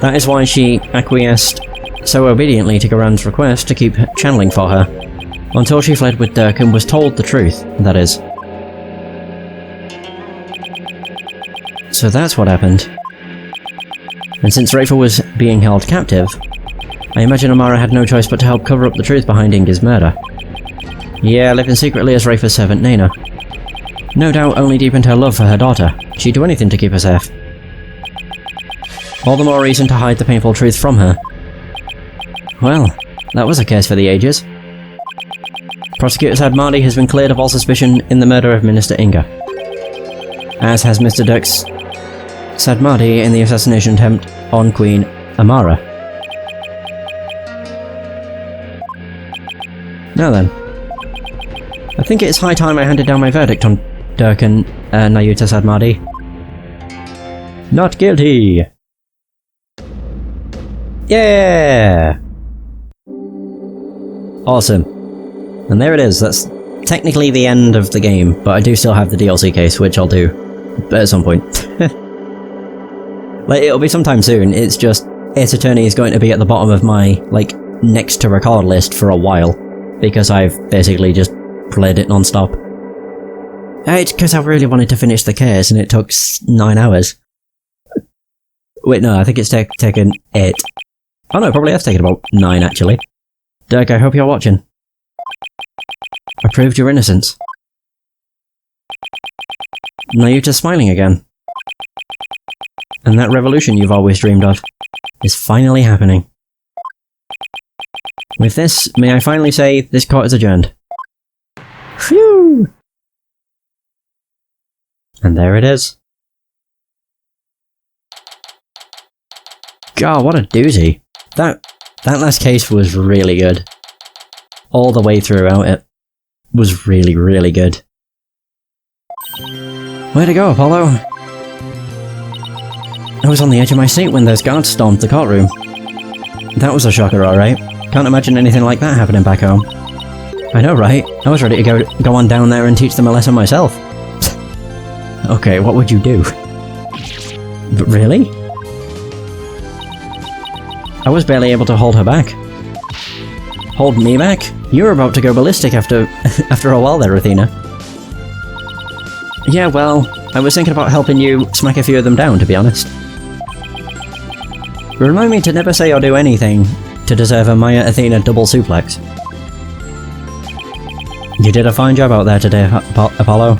That is why she acquiesced so obediently to Garan's request to keep channeling for her, until she fled with Dirk and was told the truth, that is. So that's what happened. And since Rafer was being held captive, I imagine Amara had no choice but to help cover up the truth behind Inga's murder. Yeah, living secretly as Rafer's servant Nena. No doubt only deepened her love for her daughter. She'd do anything to keep her safe. All the more reason to hide the painful truth from her. Well, that was a case for the ages. Prosecutor Sadmadi has been cleared of all suspicion in the murder of Minister Inga, as has Mr. Dirks Sadmadi in the assassination attempt on Queen Amara. Now then, I think it's high time I handed down my verdict on Dirk and Nayuta Sadmadi. Not guilty! Yeah! Awesome. And there it is, that's technically the end of the game, but I do still have the DLC case, which I'll do at some point. Like, it'll be sometime soon, it's just Ace Attorney is going to be at the bottom of my, like, next to record list for a while, because I've basically just played it non-stop. It's because I really wanted to finish the case, and it took 9 hours. Wait, no, I think it's taken 8. Oh no, it probably has taken about 9, actually. Dirk, I hope you're watching. I proved your innocence. Nayuta's smiling again. And that revolution you've always dreamed of is finally happening. With this, may I finally say, this court is adjourned. Phew! And there it is. God, what a doozy. That last case was really good. All the way throughout it was really, really good. Way to go, Apollo! I was on the edge of my seat when those guards stormed the courtroom. That was a shocker, alright. Can't imagine anything like that happening back home. I know, right? I was ready to go on down there and teach them a lesson myself. Okay, what would you do? But really? I was barely able to hold her back. Hold me back? You were about to go ballistic after a while there, Athena. Yeah, well, I was thinking about helping you smack a few of them down, to be honest. Remind me to never say or do anything to deserve a Maya Athena double suplex. You did a fine job out there today, Apollo.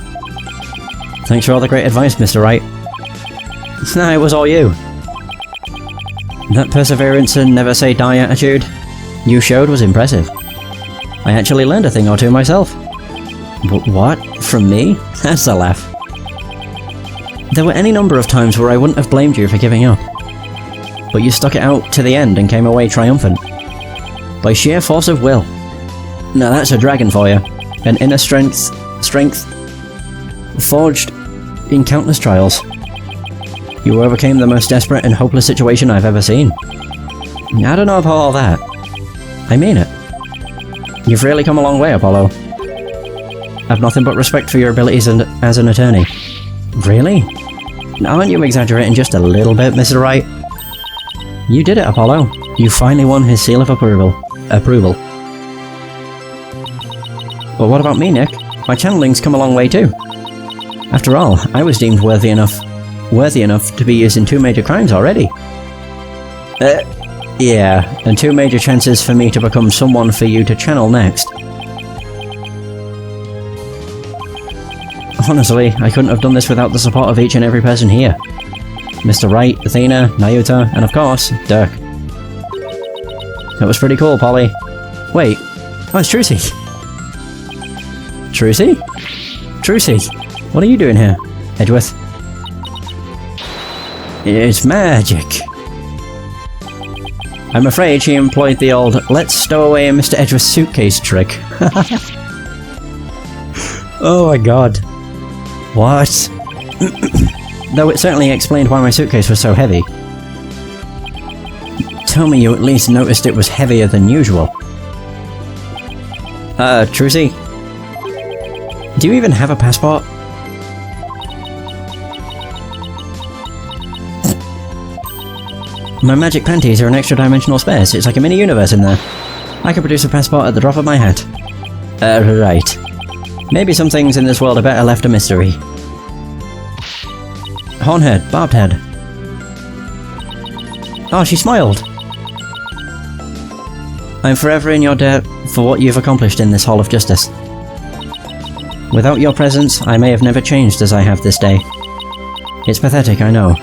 Thanks for all the great advice, Mr. Wright. Nah, it was all you. That perseverance and never say die attitude you showed was impressive. I actually learned a thing or two myself. What? From me? That's a laugh. There were any number of times where I wouldn't have blamed you for giving up. But you stuck it out to the end and came away triumphant. By sheer force of will. Now that's a dragon for you. An inner strength forged in countless trials. You overcame the most desperate and hopeless situation I've ever seen. I don't know about all that. I mean it. You've really come a long way, Apollo. I've nothing but respect for your abilities as an attorney. Really? Aren't you exaggerating just a little bit, Mr. Wright? You did it, Apollo. You finally won his seal of approval. But what about me, Nick? My channeling's come a long way too. After all, I was deemed worthy enough to be used in 2 major crimes already. Yeah, and 2 major chances for me to become someone for you to channel next. Honestly, I couldn't have done this without the support of each and every person here. Mr. Wright, Athena, Nayuta, and of course, Dirk. That was pretty cool, Polly. Wait, oh, it's Trucy. Trucy? Trucy, what are you doing here, Edgeworth? It's magic. I'm afraid she employed the old let's stow away in Mr. Edgeworth's suitcase trick. Oh my god. What? Though it certainly explained why my suitcase was so heavy. Tell me you at least noticed it was heavier than usual. Trucy? Do you even have a passport? My magic panties are an extra-dimensional space. It's like a mini-universe in there. I can produce a passport at the drop of my hat. Right. Maybe some things in this world are better left a mystery. Hornhead, barbed head. Oh, she smiled! I'm forever in your debt for what you've accomplished in this Hall of Justice. Without your presence, I may have never changed as I have this day. It's pathetic, I know.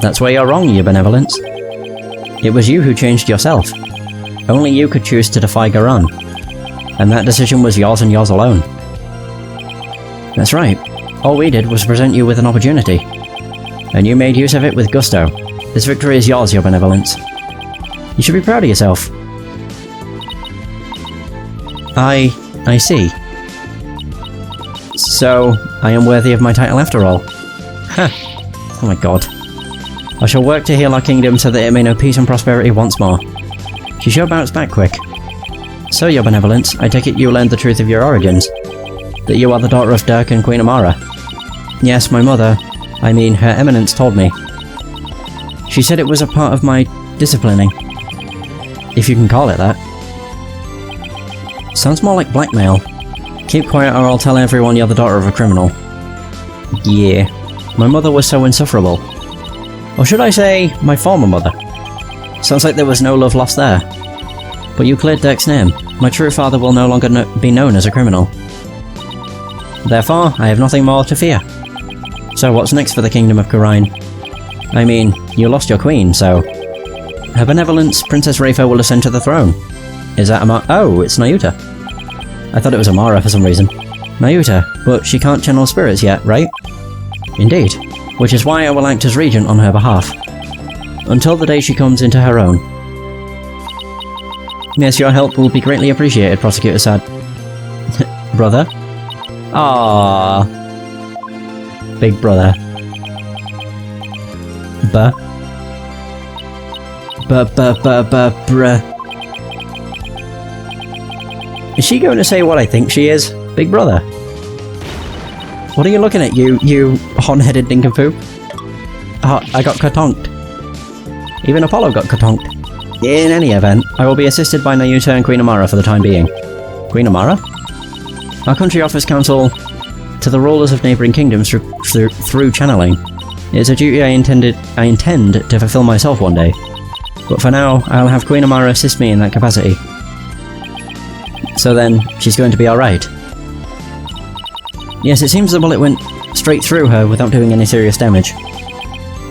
That's where you're wrong, your benevolence. It was you who changed yourself. Only you could choose to defy Garan. And that decision was yours and yours alone. That's right. All we did was present you with an opportunity. And you made use of it with gusto. This victory is yours, your benevolence. You should be proud of yourself. I see. So, I am worthy of my title after all. Ha! Oh my god. I shall work to heal our kingdom so that it may know peace and prosperity once more. She sure bounced back quick. So, your benevolence, I take it you learned the truth of your origins. That you are the daughter of Dirk and Queen Amara. Yes, my mother, I mean Her Eminence told me. She said it was a part of my disciplining. If you can call it that. Sounds more like blackmail. Keep quiet or I'll tell everyone you're the daughter of a criminal. Yeah. My mother was so insufferable. Or should I say, my former mother. Sounds like there was no love lost there. But you cleared Dirk's name. My true father will no longer be known as a criminal. Therefore, I have nothing more to fear. So what's next for the Kingdom of Khura'in? I mean, you lost your queen, so... Her Benevolence, Princess Rafer will ascend to the throne. Is that Amara? Oh, it's Nayuta. I thought it was Amara for some reason. Nayuta, but she can't channel spirits yet, right? Indeed. Which is why I will act as regent on her behalf. Until the day she comes into her own. Yes, your help will be greatly appreciated, Prosecutor Sad. Brother? Ah, big brother. Bruh. Is she going to say what I think she is? Big brother? What are you looking at, you horn-headed nincompoop? Oh, I got katonked. Even Apollo got katonked. In any event, I will be assisted by Nayuta and Queen Amara for the time being. Queen Amara? Our country offers counsel to the rulers of neighbouring kingdoms through channeling. It is a duty I intend to fulfill myself one day. But for now, I'll have Queen Amara assist me in that capacity. So then, she's going to be alright. Yes, it seems the bullet went straight through her without doing any serious damage.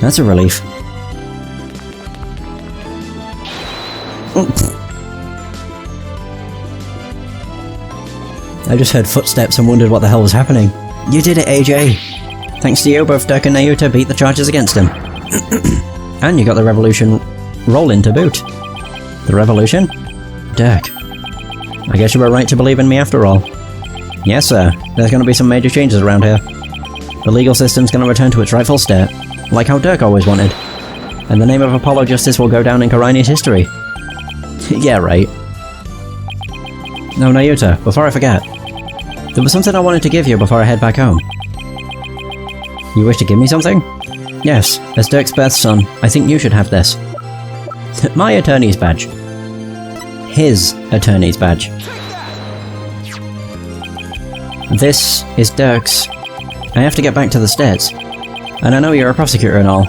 That's a relief. I just heard footsteps and wondered what the hell was happening. You did it, AJ! Thanks to you, both Dirk and Nayuta beat the charges against him. And you got the revolution rolling to boot. The revolution? Dirk. I guess you were right to believe in me after all. Yes, sir. There's going to be some major changes around here. The legal system's going to return to its rightful state, like how Dirk always wanted. And the name of Apollo Justice will go down in Khura'in's history. Yeah, right. No, Nayuta, before I forget. There was something I wanted to give you before I head back home. You wish to give me something? Yes, as Dirk's birth son, I think you should have this. My attorney's badge. His attorney's badge. This is Dirk's. I have to get back to the States. And I know you're a prosecutor and all.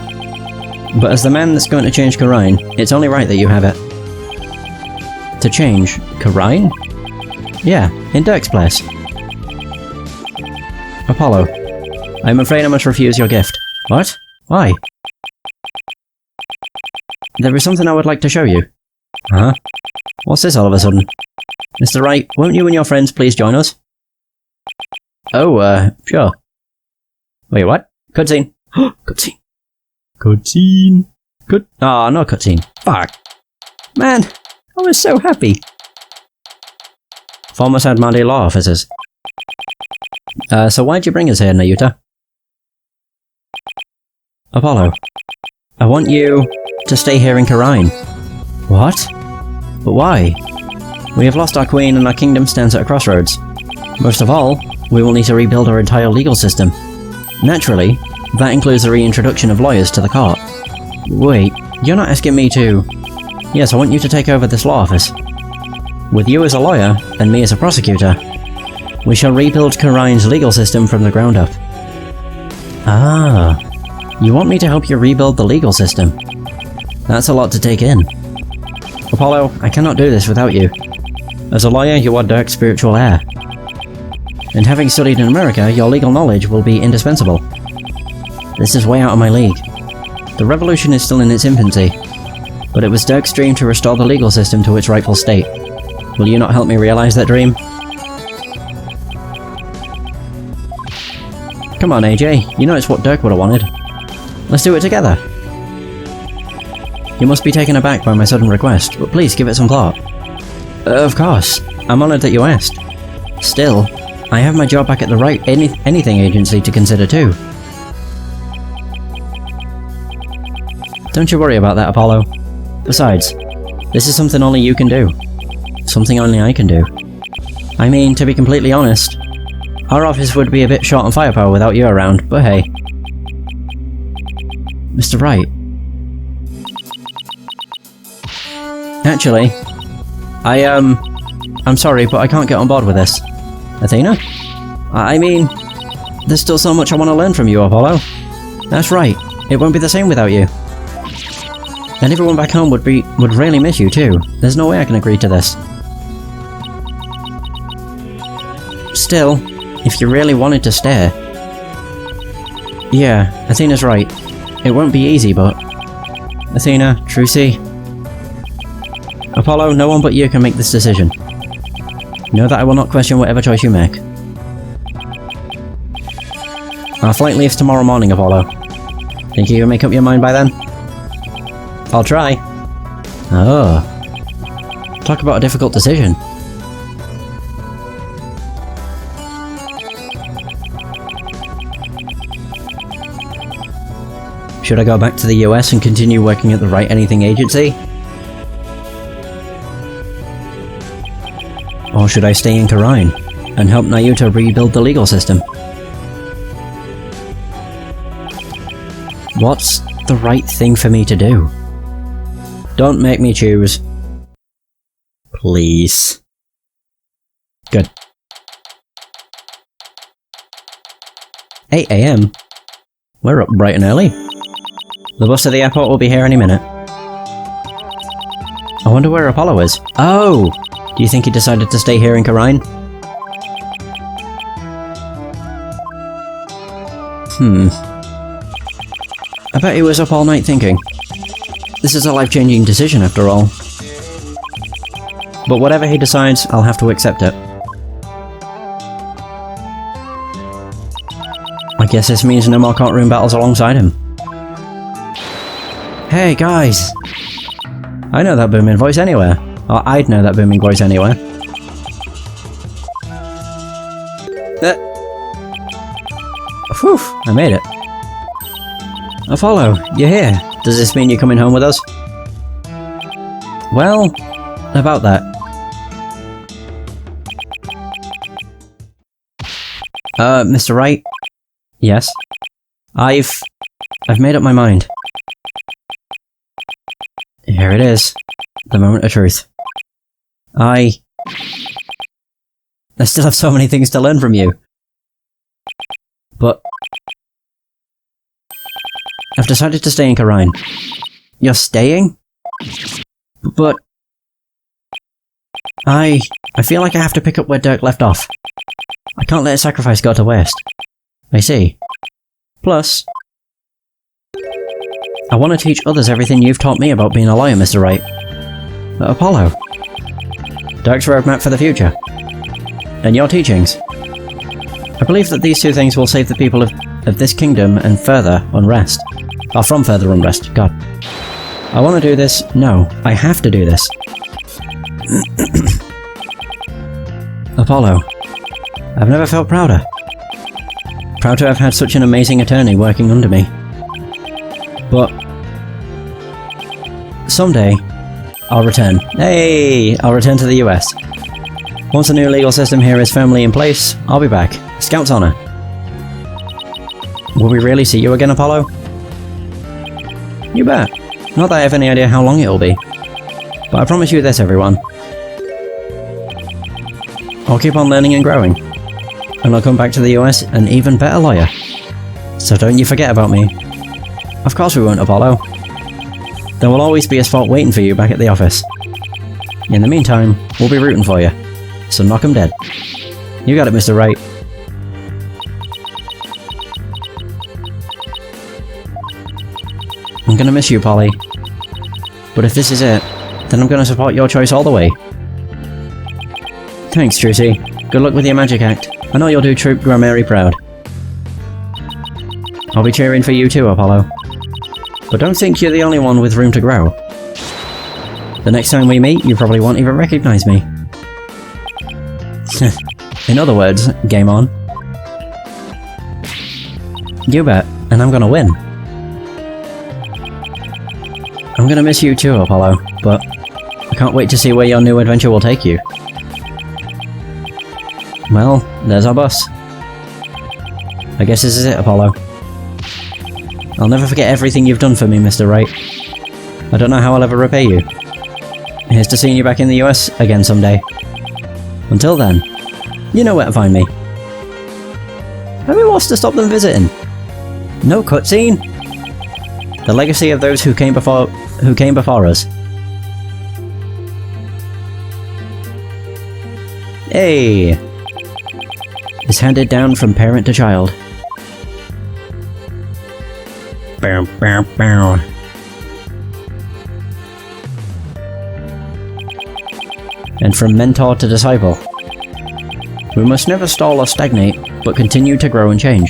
But as the man that's going to change Khura'in, it's only right that you have it. To change Khura'in? Yeah, in Dirk's place. Apollo. I'm afraid I must refuse your gift. What? Why? There is something I would like to show you. Huh? What's this all of a sudden? Mr. Wright, won't you and your friends please join us? Oh, sure. Wait, what? Cutscene. Cutscene. Cutscene. Ah, no cutscene. Fuck. Man, I was so happy. Former Sadmadi law officers. So why'd you bring us here, Nayuta? Apollo. I want you to stay here in Khura'in. What? But why? We have lost our queen and our kingdom stands at a crossroads. Most of all, we will need to rebuild our entire legal system. Naturally, That includes the reintroduction of lawyers to the court. Wait, you're not asking me to... Yes, I want you to take over this law office. With you as a lawyer, and me as a prosecutor, we shall rebuild Karine's legal system from the ground up. Ah, you want me to help you rebuild the legal system? That's a lot to take in. Apollo, I cannot do this without you. As a lawyer, you are Dirk's spiritual heir. And having studied in America, your legal knowledge will be indispensable. This is way out of my league. The revolution is still in its infancy, but it was Dirk's dream to restore the legal system to its rightful state. Will you not help me realize that dream? Come on, AJ, you know it's what Dirk would have wanted. Let's do it together. You must be taken aback by my sudden request, but please give it some thought. Of course, I'm honoured that you asked. Still, I have my job back at the right anything agency to consider too. Don't you worry about that, Apollo. Besides, this is something only you can do. Something only I can do. I mean, to be completely honest, our office would be a bit short on firepower without you around, but hey. Mr. Wright. Actually, I'm sorry, but I can't get on board with this. Athena? I mean, there's still so much I want to learn from you, Apollo. That's right, it won't be the same without you. And everyone back home would really miss you too. There's no way I can agree to this. Still, if you really wanted to stay... Yeah, Athena's right. It won't be easy, but... Athena, Trucy... Apollo, no one but you can make this decision. Know that I will not question whatever choice you make. Our flight leaves tomorrow morning, Apollo. Think you can make up your mind by then? I'll try. Oh. Talk about a difficult decision. Should I go back to the US and continue working at the Right Anything agency? Or should I stay in Karine and help Nayuta rebuild the legal system? What's the right thing for me to do? Don't make me choose. Please. Good. 8 AM? We're up bright and early. The bus to the airport will be here any minute. I wonder where Apollo is. Oh! Do you think he decided to stay here in Karine? I bet he was up all night thinking. This is a life-changing decision after all. But whatever he decides, I'll have to accept it. I guess this means no more courtroom battles alongside him. Hey guys! I know that booming voice anywhere. Or I'd know that booming voice anywhere. Whew, I made it. Apollo, you're here. Does this mean you're coming home with us? Well, about that. Mr. Wright? Yes? I've made up my mind. Here it is. The moment of truth. I still have so many things to learn from you. But... I've decided to stay in Karine. You're staying? But... I feel like I have to pick up where Dirk left off. I can't let a sacrifice go to waste. I see. Plus... I want to teach others everything you've taught me about being a lawyer, Mr. Wright. Apollo. Dirk's roadmap for the future. And your teachings. I believe that these two things will save the people of this kingdom and further unrest. Or from further unrest, God. I want to do this. No, I have to do this. Apollo. I've never felt prouder. Proud to have had such an amazing attorney working under me. But... someday, I'll return. Hey! I'll return to the US. Once the new legal system here is firmly in place, I'll be back. Scout's honor. Will we really see you again, Apollo? You bet. Not that I have any idea how long it'll be. But I promise you this, everyone. I'll keep on learning and growing. And I'll come back to the US an even better lawyer. So don't you forget about me. Of course we won't, Apollo. There will always be a spot waiting for you back at the office. In the meantime, we'll be rooting for you. So knock 'em dead. You got it, Mr. Wright. I'm gonna miss you, Polly. But if this is it, then I'm gonna support your choice all the way. Thanks, Trucy. Good luck with your magic act. I know you'll do Troop Grammary proud. I'll be cheering for you too, Apollo. But don't think you're the only one with room to grow. The next time we meet, you probably won't even recognize me. In other words, game on. You bet, and I'm gonna win. I'm gonna miss you too, Apollo, but I can't wait to see where your new adventure will take you. Well, there's our bus. I guess this is it, Apollo. I'll never forget everything you've done for me, Mr. Wright. I don't know how I'll ever repay you. Here's to seeing you back in the US again someday. Until then, you know where to find me. Have we lost to stop them visiting? No cutscene? The legacy of those who came before us. Hey! Is handed down from parent to child. Bow, bow, bow. And from mentor to disciple. We must never stall or stagnate, but continue to grow and change.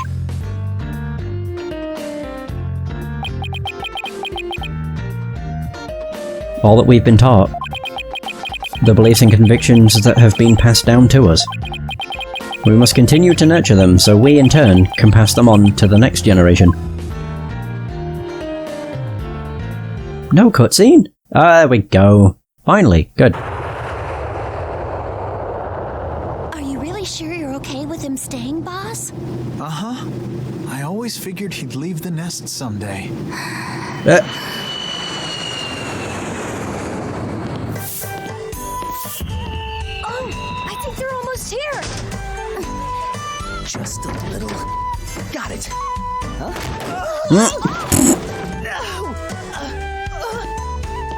All that we've been taught. The beliefs and convictions that have been passed down to us. We must continue to nurture them so we in turn can pass them on to the next generation. No cutscene? There we go. Finally, good. Are you really sure you're okay with him staying, boss? Uh-huh. I always figured he'd leave the nest someday. I think they're almost here! Just a little. Got it. Huh?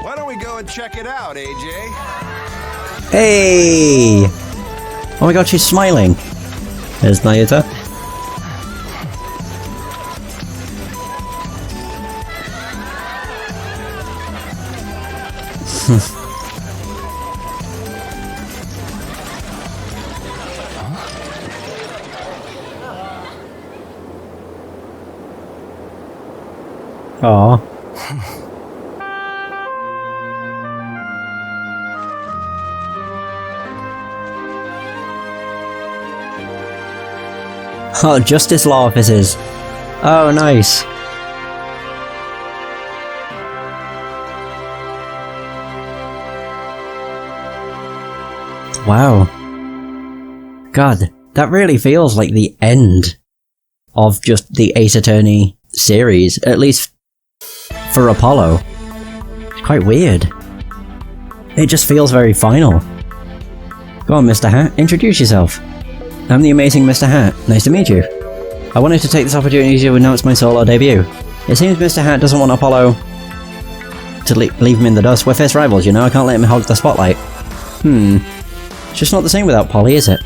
Why don't we go and check it out, AJ? Hey! Oh my god, she's smiling. There's Nayuta. Aww. Oh, Justice Law Offices. Oh, nice. Wow. God, that really feels like the end of just the Ace Attorney series, at least for Apollo. It's quite weird. It just feels very final. Go on, Mr. Hat, introduce yourself. I'm the amazing Mr. Hat. Nice to meet you. I wanted to take this opportunity to announce my solo debut. It seems Mr. Hat doesn't want Apollo to leave him in the dust. We're fierce rivals, you know, I can't let him hog the spotlight. It's just not the same without Polly, is it?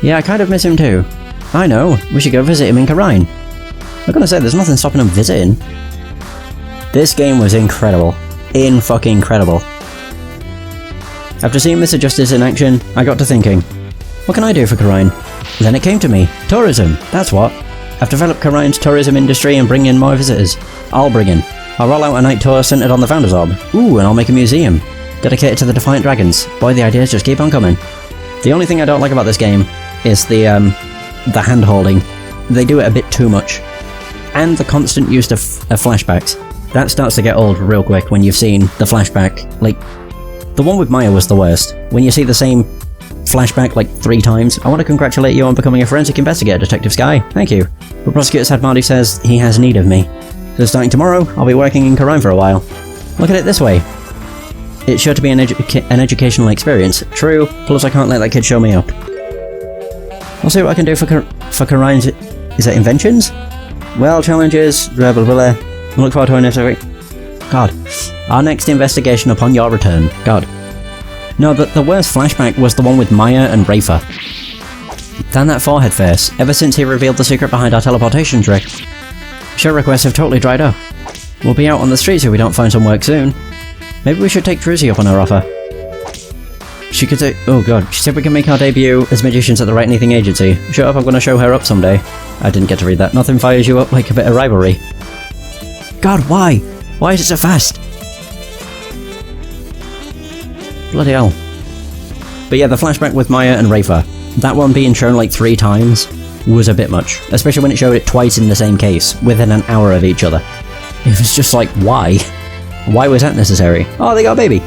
Yeah, I kind of miss him too. I know, we should go visit him in Karine. I'm gonna say, there's nothing stopping him visiting. This game was incredible. In-fucking-credible. After seeing Mr. Justice in action, I got to thinking, what can I do for Karine? Then it came to me. Tourism, that's what. I've developed Karine's tourism industry and bring in more visitors. I'll roll out a night tour centered on the Founder's Orb. Ooh, and I'll make a museum. Dedicated to the Defiant Dragons. Boy, the ideas just keep on coming. The only thing I don't like about this game is the hand-holding. They do it a bit too much. And the constant use of flashbacks. That starts to get old real quick when you've seen the flashback. Like, the one with Maya was the worst. When you see the same flashback like 3 times. I want to congratulate you on becoming a forensic investigator, Detective Sky. Thank you. but Prosecutor Sadmardi says he has need of me. So starting tomorrow, I'll be working in Karine for a while. Look at it this way. It's sure to be an educational experience. True, plus I can't let that kid show me up. I'll see what I can do for Karine's... Is it inventions? Well, challenges, blah blah blah. I look forward to our next week. God. Our next investigation upon your return. God. No, the worst flashback was the one with Maya and Rafer. Damn that forehead face. Ever since he revealed the secret behind our teleportation trick. Show requests have totally dried up. We'll be out on the streets if we don't find some work soon. Maybe we should take Druzy up on her offer. She could say, oh god, she said we can make our debut as magicians at the Right Anything Agency. Shut up, I'm gonna show her up someday. I didn't get to read that. Nothing fires you up like a bit of rivalry. God, why? Why is it so fast? Bloody hell. But yeah, the flashback with Maya and Rafer, that one being shown like 3 times was a bit much. Especially when it showed it twice in the same case, within an hour of each other. It was just like, why? Why was that necessary? Oh, they got a baby!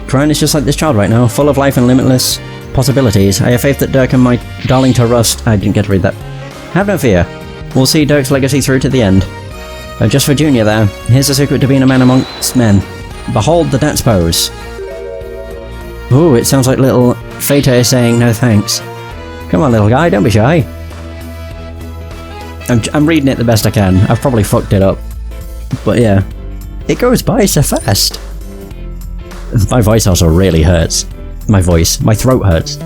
Karine is just like this child right now, full of life and limitless possibilities. I have faith that Dirk and my darling to Rust... I didn't get to read that. Have no fear. We'll see Dirk's legacy through to the end. Just for Junior there, here's the secret to being a man amongst men. Behold the dance pose. Ooh, it sounds like little Fata is saying no thanks. Come on little guy, don't be shy. I'm reading it the best I can. I've probably fucked it up. But yeah. It goes by so fast. My voice also really hurts. My throat hurts.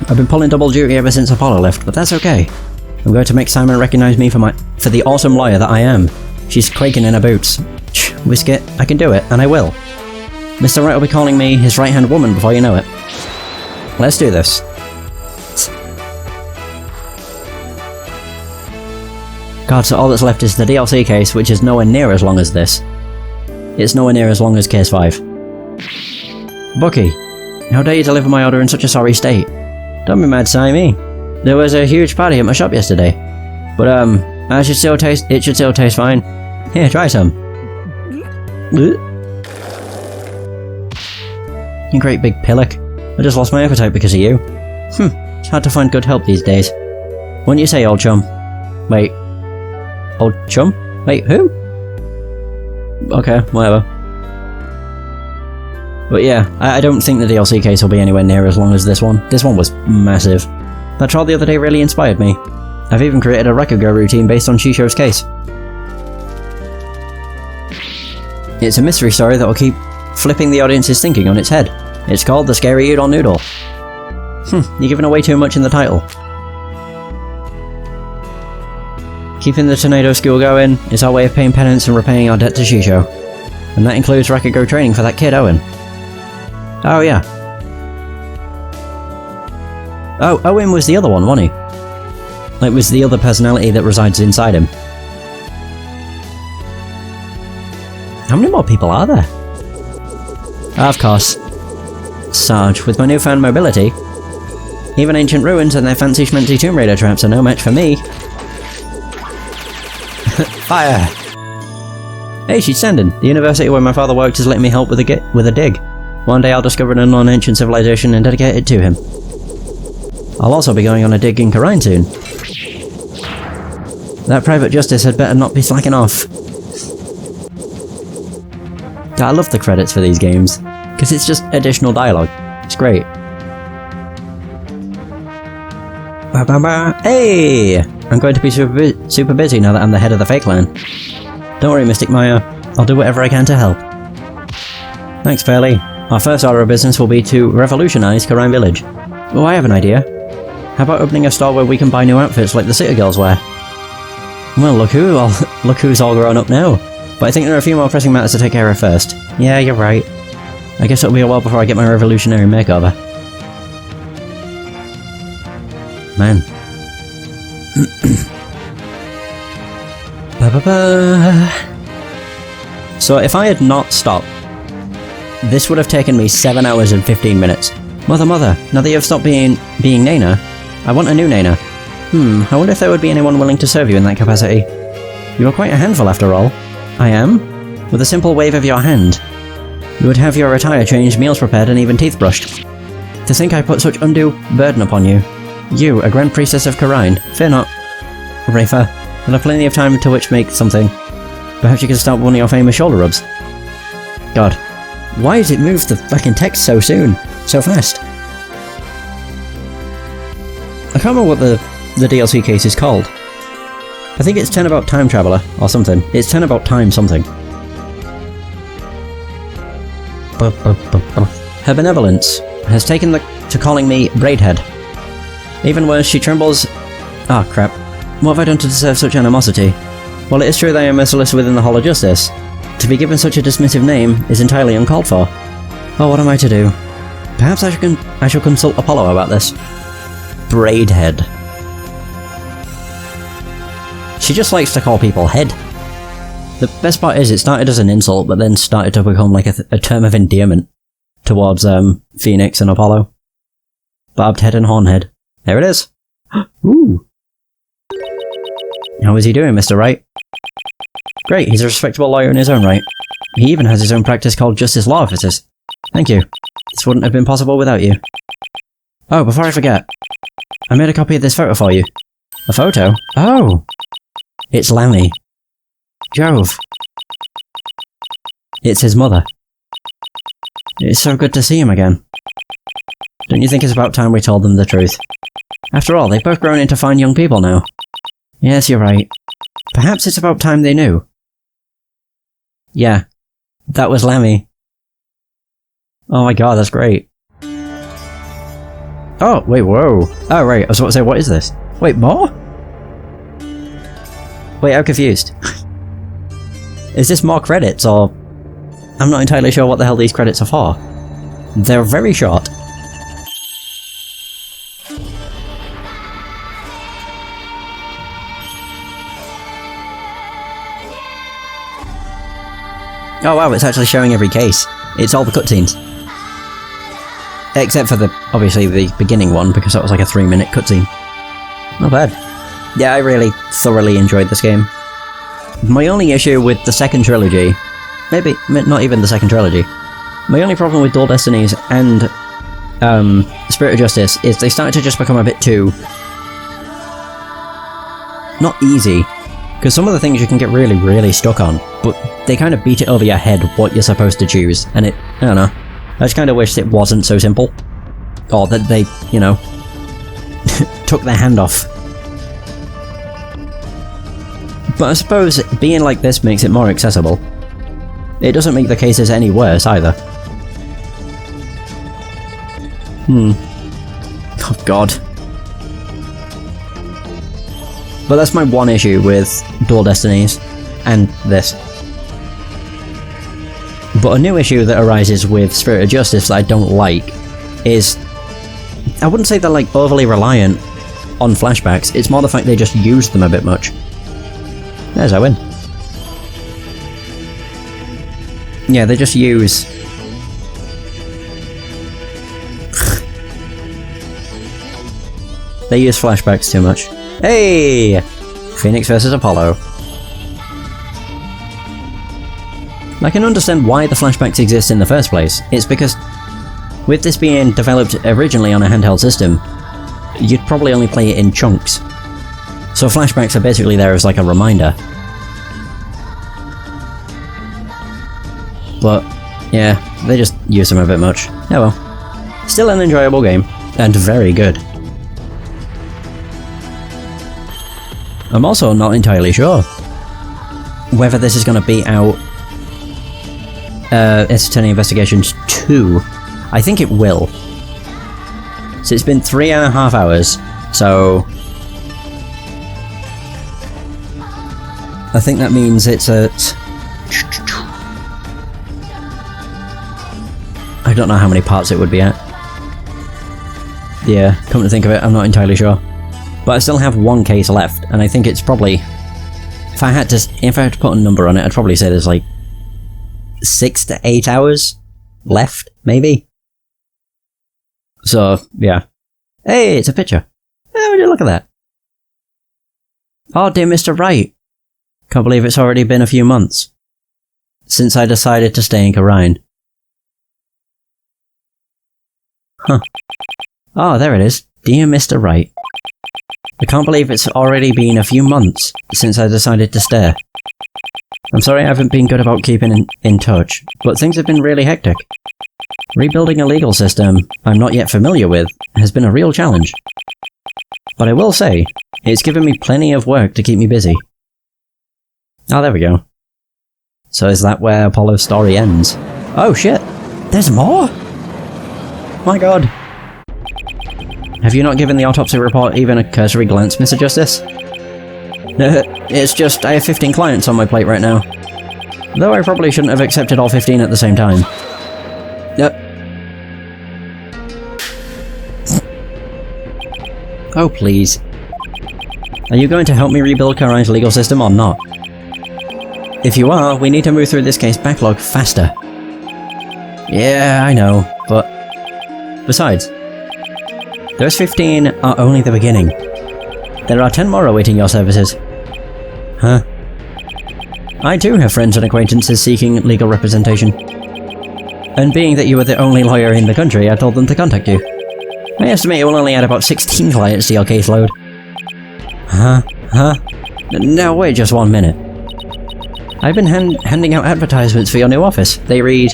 I've been pulling double duty ever since Apollo left, but that's okay. I'm going to make Simon recognize me for the awesome lawyer that I am. She's quaking in her boots. Shh, Whiskit, I can do it, and I will. Mr. Wright will be calling me his right-hand woman before you know it. Let's do this. God, so all that's left is the DLC case, which is nowhere near as long as this. It's nowhere near as long as Case 5. Bucky, how dare you deliver my order in such a sorry state? Don't be mad, Simey. There was a huge party at my shop yesterday. But, it should still taste fine. Here, try some. You great big pillock. I just lost my appetite because of you. It's hard to find good help these days. Wouldn't you say, old chum? Wait. Old chum? Wait, who? Okay, whatever. But yeah, I don't think the DLC case will be anywhere near as long as this one. This one was massive. That trial the other day really inspired me. I've even created a Rakugo routine based on Shisho's case. It's a mystery story that will keep flipping the audience's thinking on its head. It's called The Scary Udon Noodle. You're giving away too much in the title. Keeping the Tornado School going is our way of paying penance and repaying our debt to Shisho. And that includes Rakugo training for that kid, Owen. Oh yeah. Oh, Owen was the other one, wasn't he? Like, was the other personality that resides inside him. How many more people are there? Of course. Sarge, with my newfound mobility, even ancient ruins and their fancy schmancy Tomb Raider traps are no match for me. Fire! Hey, she's standing. The university where my father worked is letting me help with a dig. One day I'll discover an unknown ancient civilization and dedicate it to him. I'll also be going on a dig in Karine soon. That private justice had better not be slacking off. I love the credits for these games, because it's just additional dialogue. It's great. Hey! I'm going to be super busy now that I'm the head of the Fake Clan. Don't worry, Mystic Maya. I'll do whatever I can to help. Thanks, Fairly. Our first order of business will be to revolutionize Karine Village. Oh, I have an idea. How about opening a store where we can buy new outfits like the City Girls wear? Well, look who's all grown up now. But I think there are a few more pressing matters to take care of first. Yeah, you're right. I guess it'll be a while before I get my revolutionary makeover. Man. So if I had not stopped, this would have taken me 7 hours and 15 minutes. Mother, now that you've stopped being Nana, I want a new Nana. I wonder if there would be anyone willing to serve you in that capacity. You are quite a handful after all. I am? With a simple wave of your hand. You would have your attire changed, meals prepared, and even teeth brushed. To think I put such undue burden upon you. You, a Grand Priestess of Karine. Fear not, Rafer, you'll have plenty of time to which make something. Perhaps you can start one of your famous shoulder rubs. God, why does it move the fucking text so soon? So fast? I can't remember what the DLC case is called. I think it's 10 about Time Traveler, or something. It's 10 about time something. Her benevolence has taken to calling me Braidhead. Even worse, she trembles... Ah, crap. What have I done to deserve such animosity? While it is true that I am merciless within the Hall of Justice, to be given such a dismissive name is entirely uncalled for. Oh, what am I to do? Perhaps I shall consult Apollo about this. Braidhead. She just likes to call people head. The best part is it started as an insult, but then started to become like a term of endearment towards Phoenix and Apollo. Barbed head and hornhead. There it is. Ooh. How is he doing, Mr. Wright? Great, he's a respectable lawyer in his own right. He even has his own practice called Justice Law Offices. Thank you. This wouldn't have been possible without you. Oh, before I forget, I made a copy of this photo for you. A photo? Oh! It's Lammy. Jove. It's his mother. It's so good to see him again. Don't you think it's about time we told them the truth? After all, they've both grown into fine young people now. Yes, you're right. Perhaps it's about time they knew. Yeah. That was Lammy. Oh my god, that's great. Oh, wait, whoa. Oh, right, I was about to say, what is this? Wait, more? Wait, I'm confused. Is this more credits, or... I'm not entirely sure what the hell these credits are for. They're very short. Oh wow, it's actually showing every case. It's all the cutscenes. Except for obviously the beginning one, because that was like a 3-minute cutscene. Not bad. Yeah, I really thoroughly enjoyed this game. My only issue with the second trilogy, maybe not even the second trilogy, my only problem with Dual Destinies and Spirit of Justice is they started to just become a bit too... not easy, because some of the things you can get really, really stuck on, but they kind of beat it over your head what you're supposed to choose, and I don't know, I just kind of wish it wasn't so simple. Or that they, you know, took their hand off. But I suppose being like this makes it more accessible. It doesn't make the cases any worse either. Oh god. But that's my one issue with Dual Destinies and this. But a new issue that arises with Spirit of Justice that I don't like is... I wouldn't say they're like overly reliant on flashbacks, it's more the fact they just use them a bit much. There's Owen. Yeah, they just use... they use flashbacks too much. Hey! Phoenix versus Apollo. I can understand why the flashbacks exist in the first place. It's because, with this being developed originally on a handheld system, you'd probably only play it in chunks. So flashbacks are basically there as like a reminder. But, yeah, they just use them a bit much. Oh well. Still an enjoyable game, and very good. I'm also not entirely sure whether this is going to be out Attorney Investigations 2. I think it will. So it's been 3.5 hours, so... I think that means it's at... I don't know how many parts it would be at. Yeah, come to think of it, I'm not entirely sure. But I still have one case left, and I think it's probably... If I had to put a number on it, I'd probably say there's like 6 to 8 hours left, maybe? So, yeah. Hey, it's a picture. Hey, would you look at that? Oh, dear Mr. Wright. Can't believe it's already been a few months since I decided to stay in Karine. Huh. Oh, there it is. Dear Mr. Wright. I can't believe it's already been a few months since I decided to stay. I'm sorry I haven't been good about keeping in touch, but things have been really hectic. Rebuilding a legal system I'm not yet familiar with has been a real challenge. But I will say, it's given me plenty of work to keep me busy. Oh, there we go. So is that where Apollo's story ends? Oh shit! There's more?! My god! Have you not given the autopsy report even a cursory glance, Mr. Justice? It's just, I have 15 clients on my plate right now. Though I probably shouldn't have accepted all 15 at the same time. Oh please. Are you going to help me rebuild Karai's legal system or not? If you are, we need to move through this case backlog faster. Yeah, I know, but... Besides, those 15 are only the beginning. There are 10 more awaiting your services. Huh? I too have friends and acquaintances seeking legal representation. And being that you are the only lawyer in the country, I told them to contact you. I estimate you will only add about 16 clients to your caseload. Huh? Now wait just 1 minute. I've been handing out advertisements for your new office. They read...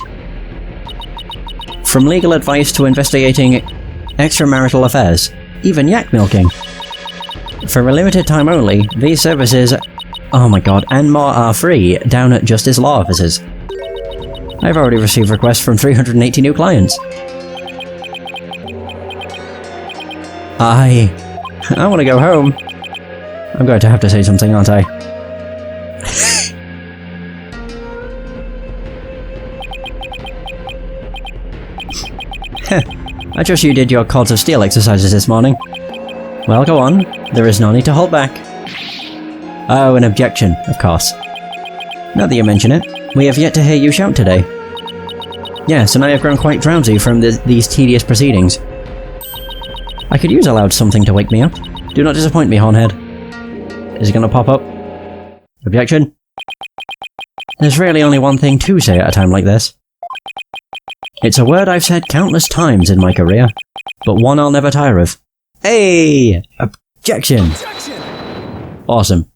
From legal advice to investigating extramarital affairs, even yak milking. For a limited time only, these services, oh my god, and more are free down at Justice Law Offices. I've already received requests from 380 new clients. I want to go home. I'm going to have to say something, aren't I? I trust you did your Cords of Steel exercises this morning. Well, go on. There is no need to hold back. Oh, an objection, of course. Now that you mention it, we have yet to hear you shout today. Yes, and I have grown quite drowsy from these tedious proceedings. I could use a loud something to wake me up. Do not disappoint me, Hornhead. Is it gonna pop up? Objection? There's really only one thing to say at a time like this. It's a word I've said countless times in my career, but one I'll never tire of. Hey! Objection! Awesome.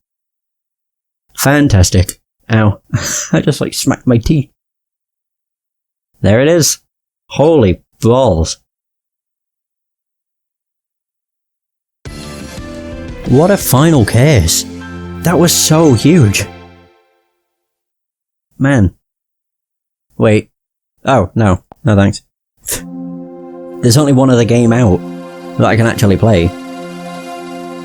Fantastic. Ow. I just like smacked my teeth. There it is. Holy balls. What a final case. That was so huge. Man. Wait. Oh, no. No thanks. There's only one other game out that I can actually play.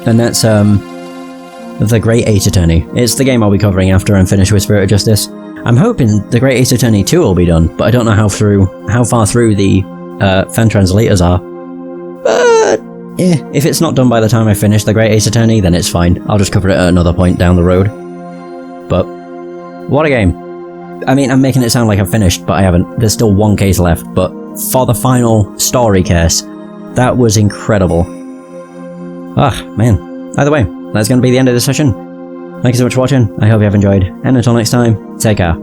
And that's, The Great Ace Attorney. It's the game I'll be covering after I'm finished with Spirit of Justice. I'm hoping The Great Ace Attorney 2 will be done, but I don't know how far through the, fan translators are. But, yeah, if it's not done by the time I finish The Great Ace Attorney, then it's fine. I'll just cover it at another point down the road. But, what a game. I mean, I'm making it sound like I've finished, but I haven't. There's still one case left, but for the final story case, that was incredible. Ah, man. Either way, that's going to be the end of the session. Thank you so much for watching, I hope you have enjoyed, and until next time, take care.